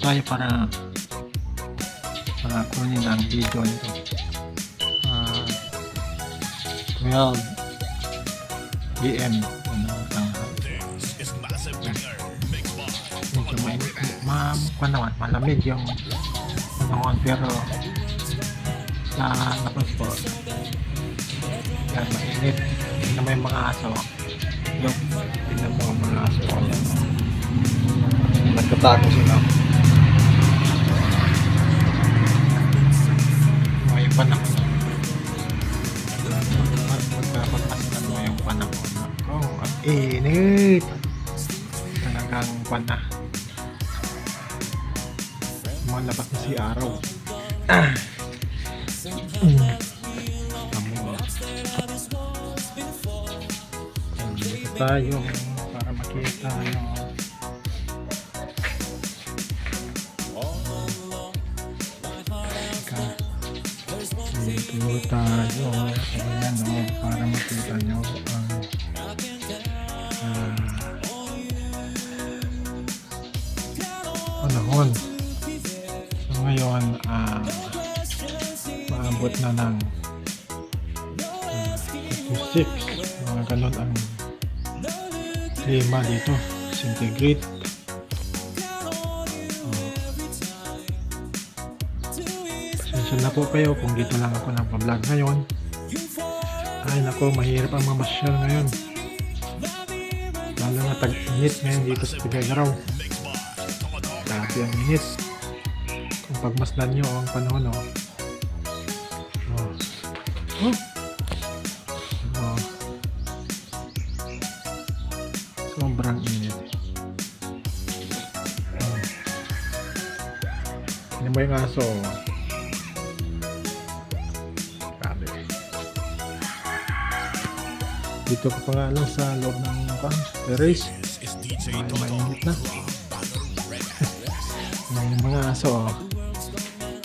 tayo para kunin ang video nito. 12 PM medyo naman malamig yung panahon, pero sa labas po yan mainit. Tingnan mo yung mga aso, yung tingnan mo yung mga aso, nagkatago sila. May panahon magkapagpasinan mo yung panahon. Ang init talagang pana, malabas na si araw. Dito tayo para makita yung dito tayo, ayan o, para makita nyo ang panahon. So ngayon maabot na ng 56, mga ganun ang klima dito, centigrade. Pasensya na po kayo kung dito lang ako nagpa-vlog ngayon. Ay nako, mahirap ang mamasyal ngayon, lalo na tag-init ngayon dito sa Tuguegarao. Grabe ang init. Kung pagmasdan nyo ang panahon, sobrang init. Hindi mo yung aso. Grabe. Dito ko pa nga lang sa loob ng terrace. Mainit na. May mga aso,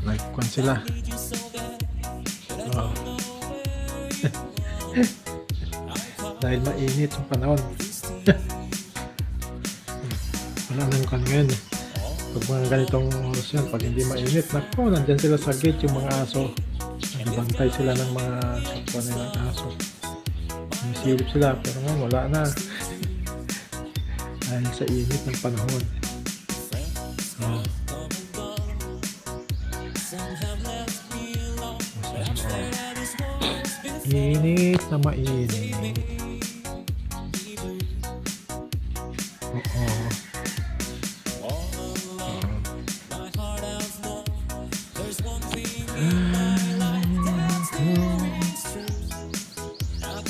nagkuhan sila. Dahil mainit yung panahon. Wala nang kan ngayon. Pag mga ganitong oras yan, pag hindi mainit, nako, nandyan sila sa gate yung mga aso. Nagbantay sila ng mga kapwa nilang aso. Misilip sila, pero ngayon wala na. Dahil sa init ng panahon. Init na mainit.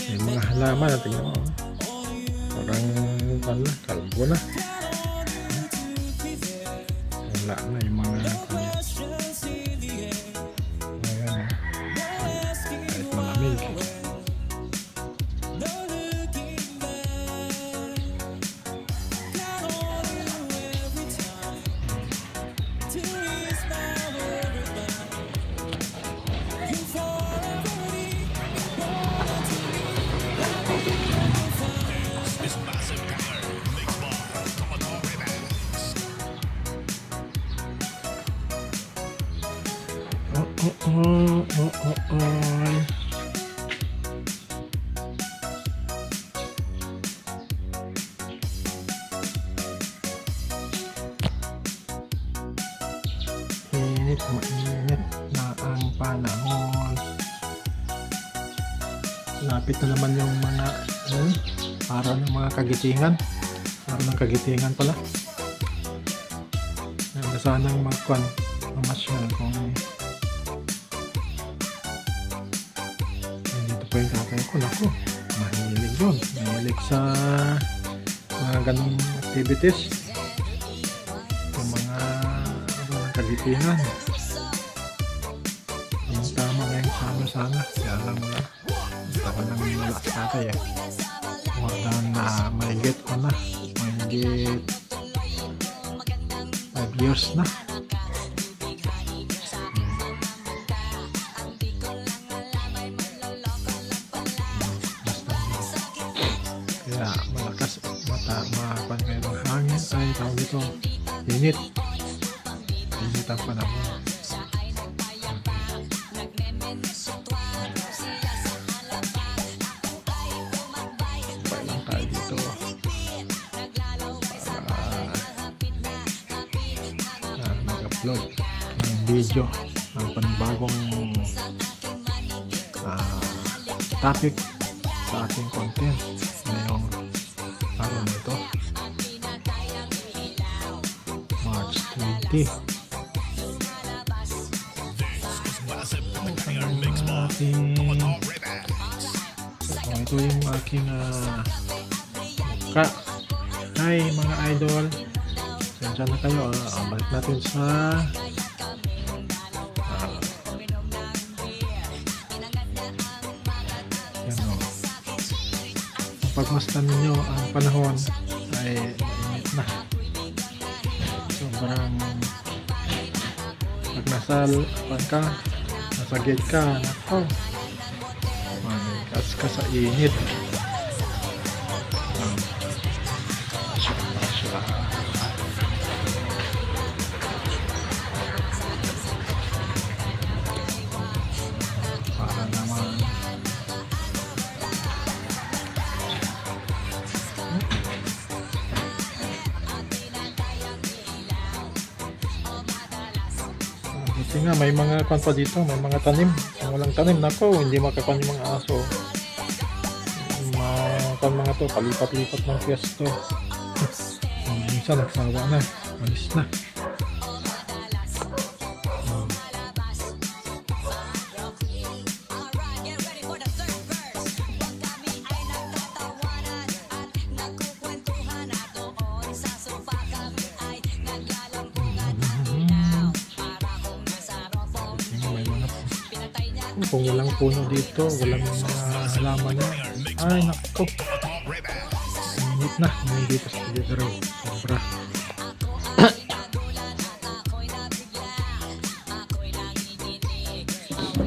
May mga halaman na tingnan mo. Parang kalbo na. Wala na yung mga ayan, kahit malamig. Mainit na ang panahon. Lapit na naman yung mga para ng mga kagitingan. Para ng kagitingan pala. Sanang mamasyal kung dito pa yung tatay ko. Naku, mahilig yun. Mahilig sa mga ganong activities. Yung mga kagitingan. Yung tama ngayon sana. Kaya lang wala. Ako nang wala sa tatay more than mahigit ko na. Mahigit 5 years na. Kaya malakas makapan ngayon ng hangin ay tawag dito init. ng panahon. Sabay lang tayo dito para mag-upload ng video ng panibagong topic sa ating content ngayong araw nito, March 20. Ito yung aking mukha. Hi mga idol, nandiyan na kayo. Balik natin sa pagmasdan ninyo ang panahon ay mainit na. Sobrang pag nasa gate ka, nako, manigas ka sa init. Para naman kasi nga may mga kwan pa dito, may mga tanim. Kung walang tanim, nako, hindi makakuan yung mga aso. Mga to, palipat-lipat ng pwesto. Minsan nagsawa na, malis na. Kung walang puno dito, walang mga halaman na, ay nako, init na ngayon dito sa Pilipinas, sobra.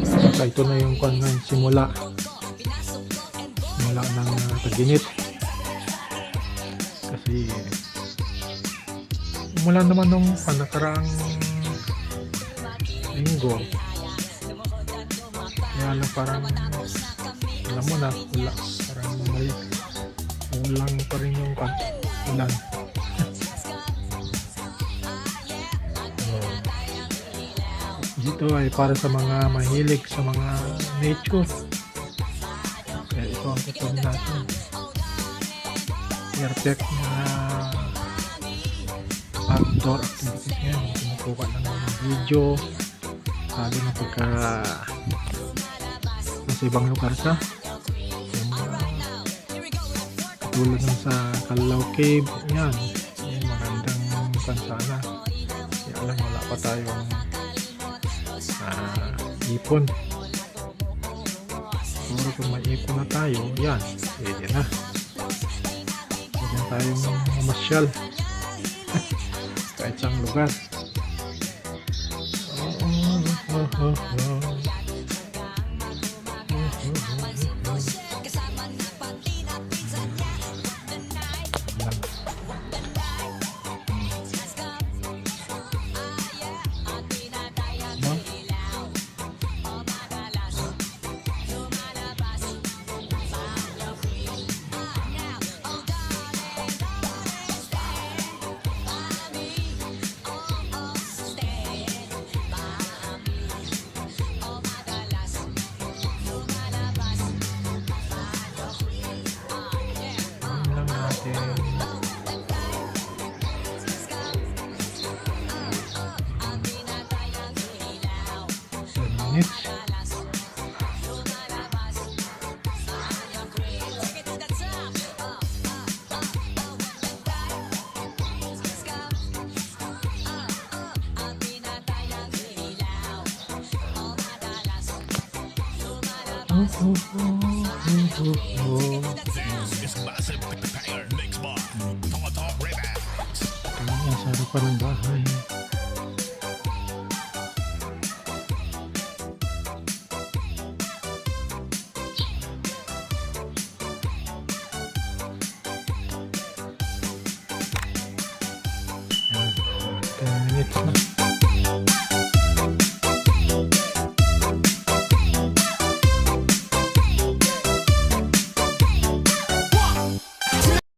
So, ito na yung simula ng tag-init, kasi mula naman nung nakaraang linggo, kaya lang parang alam mo na, wala, parang may ulang pa rin yung ulan. Dito ay para sa mga mahilig sa mga nature, kaya ito ang tutulong natin. Perfect na outdoor activities yan. Kinukuha lang ng video, lalo na pagka sa ibang lugar ka, tulad ng sa Kalaw Cave, yan magandang pansana. Kaya lang wala pa tayong ipon. Pero kung may ipon na tayo, yan, pwede na. Pwede na tayong mamasyal kahit saan lugar. Minutes. Nasa harapan ng bahay. Yan, 10 minutes na.